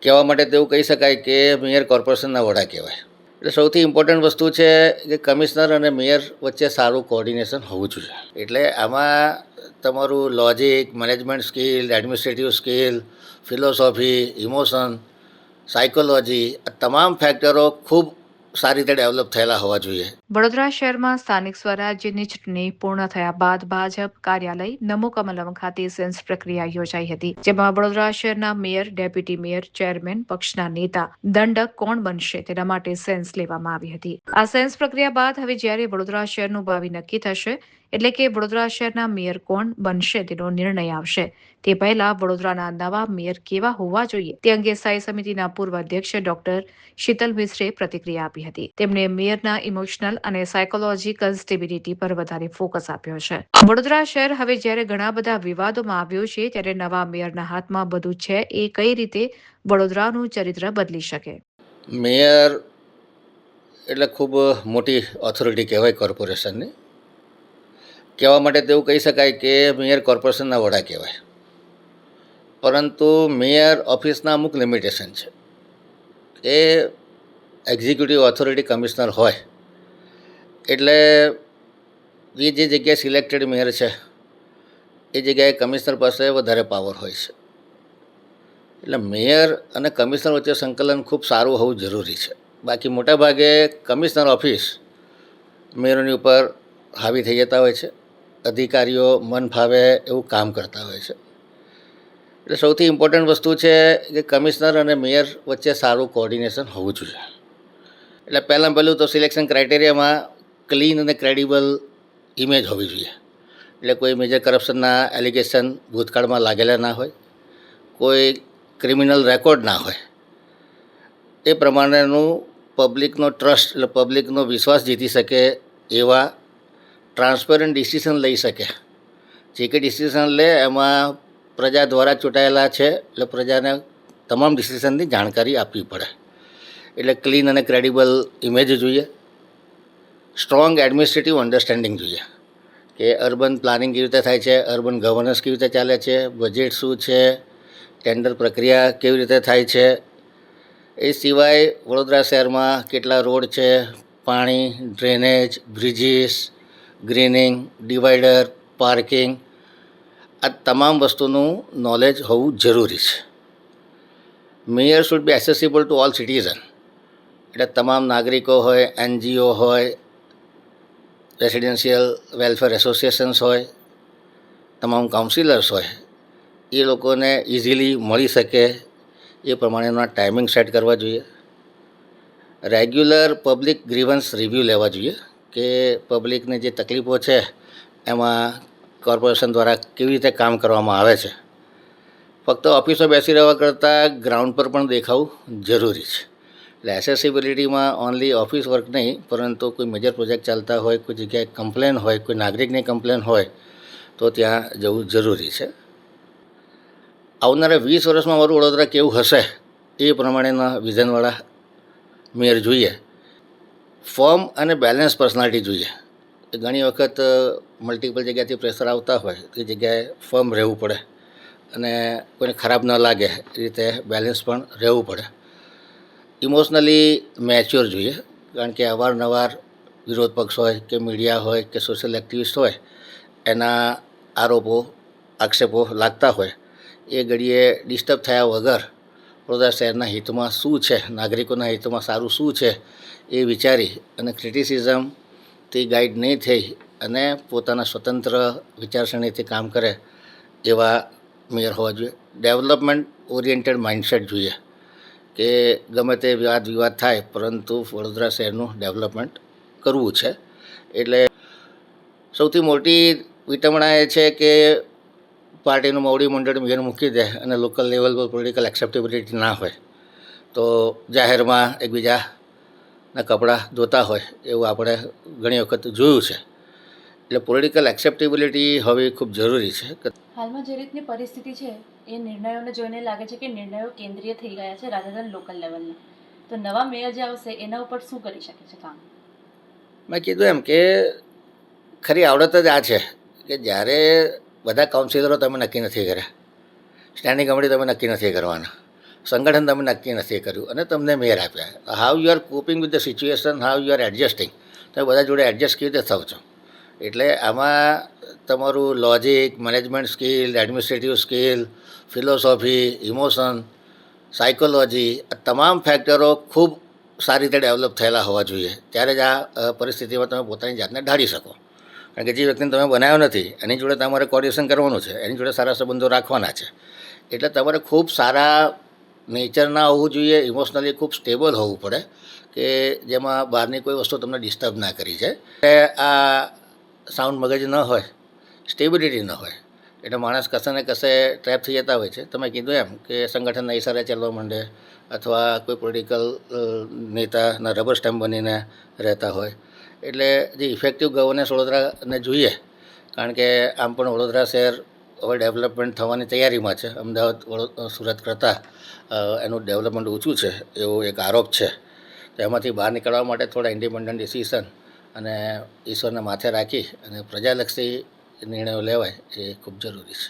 કહેવા માટે તેવું કહી શકાય કે મેયર કોર્પોરેશનના વડા કહેવાય. એટલે સૌથી ઇમ્પોર્ટન્ટ વસ્તુ છે કે કમિશનર અને મેયર વચ્ચે સારું કોઓર્ડિનેશન હોવું જોઈએ. એટલે આમાં તમારું logic, management skill, administrative skill, philosophy, emotion, psychology આ તમામ ફેક્ટરો ખૂબ સારી રીતે ડેવલપ થયેલા હોવા જોઈએ. વડોદરા શહેરમાં સ્થાનિક સ્વરાજ્યની ચૂંટણી પૂર્ણ થયા બાદ ભાજપ કાર્યાલય નમો કમલમ ખાતે સેન્સ પ્રક્રિયા યોજાઈ હતી, જેમાં વડોદરા શહેરના મેયર, ડેપ્યુટી મેયર, ચેરમેન, પક્ષના નેતા, દંડક કોણ બનશે તેના માટે સેન્સ લેવામાં આવી હતી. આ સેન્સ પ્રક્રિયા બાદ હવે જ્યારે વડોદરા શહેરનું ભાવિ નક્કી થશે, એટલે કે વડોદરા શહેરના મેયર કોણ બનશે તેનો નિર્ણય આવશે. તે પહેલા વડોદરાના નવા મેયર કેવા હોવા જોઈએ તે અંગે સ્થાયી સમિતિના પૂર્વ અધ્યક્ષ ડોક્ટર શીતલ મિશ્રે પ્રતિક્રિયા આપી હતી. તેમણે મેયરના ઇમોશનલ અને સાયકોલોજીકલ સ્ટેબિલિટી પર વધારે ફોકસ આપ્યો છે. વડોદરા શહેર હવે જ્યારે ઘણા બધા વિવાદોમાં આવ્યું છે, ત્યારે નવા મેયરના હાથમાં બધું છે એ કઈ રીતે વડોદરાનું ચરિત્ર બદલી શકે. મેયર એટલે ખૂબ મોટી ઓથોરિટી કહેવાય કોર્પોરેશનની. કહેવા માટે તેવું કહી શકાય કે મેયર કોર્પોરેશનના વડા કહેવાય. પરંતુ મેયર ઓફિસના અમુક લિમિટેશન છે. એ એક્ઝિક્યુટિવ ઓથોરિટી કમિશનર હોય એટલે એ જે જગ્યાએ સિલેક્ટેડ મેયર છે એ જગ્યાએ કમિશનર પાસે વધારે પાવર હોય છે. એટલે મેયર અને કમિશનર વચ્ચે સંકલન ખૂબ સારું હોવું જરૂરી છે. બાકી મોટાભાગે કમિશનર ઓફિસ મેયરોની ઉપર હાવી થઈ જતા હોય છે. અધિકારીઓ મન ફાવે એવું કામ કરતા હોય છે. એટલે સૌથી ઇમ્પોર્ટન્ટ વસ્તુ છે કે કમિશનર અને મેયર વચ્ચે સારું કોઓર્ડિનેશન હોવું જોઈએ. એટલે પહેલું તો સિલેક્શન ક્રાઇટેરિયામાં ક્લીન અને ક્રેડિબલ ઇમેજ હોવી જોઈએ. એટલે કોઈ મેજર કરપ્શનના એલિગેશન ભૂતકાળમાં લાગેલા ના હોય, કોઈ ક્રિમિનલ રેકોર્ડ ના હોય, એ પ્રમાણેનું પબ્લિકનો ટ્રસ્ટ એટલે પબ્લિકનો વિશ્વાસ જીતી શકે એવા ટ્રાન્સપરન્ટ ડિસિઝન લઈ શકે. જે કંઈ ડિસિઝન લે એમાં પ્રજા દ્વારા ચૂંટાયેલા છે એટલે પ્રજાને તમામ ડિસિઝનની જાણકારી આપવી પડે. એટલે ક્લીન અને ક્રેડિબલ ઇમેજ જોઈએ. સ્ટ્રોંગ એડમિનિસ્ટ્રેટિવ અન્ડરસ્ટેન્ડિંગ જોઈએ કે અર્બન પ્લાનિંગ કેવી રીતે થાય છે, અર્બન ગવર્નન્સ કેવી રીતે ચાલે છે, બજેટ શું છે, ટેન્ડર પ્રક્રિયા કેવી રીતે થાય છે. એ સિવાય વડોદરા શહેરમાં કેટલા રોડ છે, પાણી, drainage, bridges, greening, divider, parking આ તમામ વસ્તુનું નોલેજ હોવું જરૂરી છે. Mayor should be accessible to all citizen. એટલે તમામ નાગરિકો હોય, એનજીઓ હોય, રેસિડેન્શિયલ વેલફેર એસોસિએશન્સ હોય, તમામ કાઉન્સિલર્સ હોય, એ લોકોને ઇઝીલી મળી શકે એ પ્રમાણેના ટાઈમિંગ સેટ કરવા જોઈએ. રેગ્યુલર પબ્લિક ગ્રીવન્સ રિવ્યૂ લેવા જોઈએ કે પબ્લિકને જે તકલીફો છે એમાં કોર્પોરેશન દ્વારા કેવી રીતે કામ કરવામાં આવે છે. ફક્ત ઓફિસો બેસી રહેવા કરતાં ગ્રાઉન્ડ પર પણ દેખાવું જરૂરી છે. એટલે એસેસિબિલિટીમાં ઓનલી ઓફિસ વર્ક નહીં, પરંતુ કોઈ મેજર પ્રોજેક્ટ ચાલતા હોય, કોઈ જગ્યાએ કમ્પ્લેન હોય, કોઈ નાગરિકની કમ્પ્લેન હોય તો ત્યાં જવું જરૂરી છે. આવનારા 20 વર્ષમાં મારું વડોદરા કેવું હશે એ પ્રમાણેના વિઝનવાળા મેયર જોઈએ. ફર્મ અને બેલેન્સ પર્સનાલિટી જોઈએ. ઘણી વખત મલ્ટિપલ જગ્યાથી પ્રેશર આવતા હોય તે જગ્યાએ ફર્મ રહેવું પડે અને કોઈને ખરાબ ન લાગે એ રીતે બેલેન્સ પણ રહેવું પડે. ઇમોશનલી મેચ્યોર જોઈએ, કારણ કે અવારનવાર વિરોધ પક્ષ હોય કે મીડિયા હોય કે સોશિયલ એક્ટિવિસ્ટ હોય એના આરોપો આક્ષેપો લાગતા હોય એ ઘડીએ ડિસ્ટર્બ થયા વગર વડોદરા શહેરના હિતમાં શું છે, નાગરિકોના હિતમાં સારું શું છે એ વિચારી અને ક્રિટિસિઝમથી ગાઈડ નહીં થઈ અને પોતાના સ્વતંત્ર વિચારસરણીથી કામ કરે એવા મેયર હોવા જોઈએ. ડેવલપમેન્ટ ઓરિએન્ટેડ માઇન્ડસેટ જોઈએ કે ગમે તે વાદ વિવાદ થાય પરંતુ વડોદરા શહેરનું ડેવલપમેન્ટ કરવું છે. એટલે સૌથી મોટી વિટંબણા એ છે કે પાર્ટીનું મોવડી મંડળ મેયર મૂકી દે અને લોકલ લેવલ પર પોલિટિકલ એક્સેપ્ટેબિલિટી ના હોય તો જાહેરમાં એકબીજાના કપડાં ધોતા હોય એવું આપણે ઘણી વખત જોયું છે. એટલે પોલિટિકલ એક્સેપ્ટેબિલિટી હોવી ખૂબ જરૂરી છે. હાલમાં જે રીતની પરિસ્થિતિ છે એ નિર્ણયોને જોઈને લાગે છે કે નિર્ણયો કેન્દ્રીય થઈ ગયા છે રાધર દેન લોકલ લેવલના. તો નવા મેયર જે આવશે એના ઉપર શું કરી શકે છે કામ? મેં કીધું એમ કે ખરી આવડત જ આ છે કે જ્યારે બધા કાઉન્સિલરો તમે નક્કી નથી કર્યા, સ્ટેન્ડિંગ કમિટી તમે નક્કી નથી કરવાના, સંગઠન તમે નક્કી નથી કર્યું અને તમને મેયર આપ્યા. How you are coping with the situation, how you are adjusting, તમે બધા જોડે એડજસ્ટ કેવી રીતે થાવ છો. એટલે આમાં તમારું logic, management skill, administrative skill, philosophy, emotion, psychology, આ તમામ ફેક્ટરો ખૂબ સારી રીતે ડેવલપ થયેલા હોવા જોઈએ. ત્યારે જ આ પરિસ્થિતિમાં તમે પોતાની જાતને ઢાળી શકો. કારણ કે જે વ્યક્તિને તમે બનાવ્યો નથી એની જોડે તમારે કોર્ડિનેશન કરવાનું છે, એની જોડે સારા સંબંધો રાખવાના છે. એટલે તમારે ખૂબ સારા નેચરના હોવું જોઈએ, ઇમોશનલી ખૂબ સ્ટેબલ હોવું પડે કે જેમાં બહારની કોઈ વસ્તુ તમને ડિસ્ટર્બ ના કરી જાય. આ સાઉન્ડ મગજ ન હોય, સ્ટેબિલિટી ન હોય, એટલે માણસ કશે ને કશે ટ્રેપ થઈ જતા હોય છે. તમે કીધું એમ કે સંગઠનના ઈશારે ચાલવા માંડે અથવા કોઈ પોલિટિકલ નેતાના રબર સ્ટેમ્પ બનીને રહેતા હોય. એટલે જે ઇફેક્ટિવ ગવર્નન્સ વડોદરાને જોઈએ, કારણ કે આમ પણ વડોદરા શહેર હવે ડેવલપમેન્ટ થવાની તૈયારીમાં છે. અમદાવાદ, સુરત કરતાં એનું ડેવલપમેન્ટ ઓછું છે એવો એક આરોપ છે. તો એમાંથી બહાર નીકળવા માટે થોડા ઇન્ડિપેન્ડન્ટ ડિસિઝન અને ઈશ્વરને માથે રાખી અને પ્રજાલક્ષી નિર્ણયો લેવાય એ ખૂબ જરૂરી છે.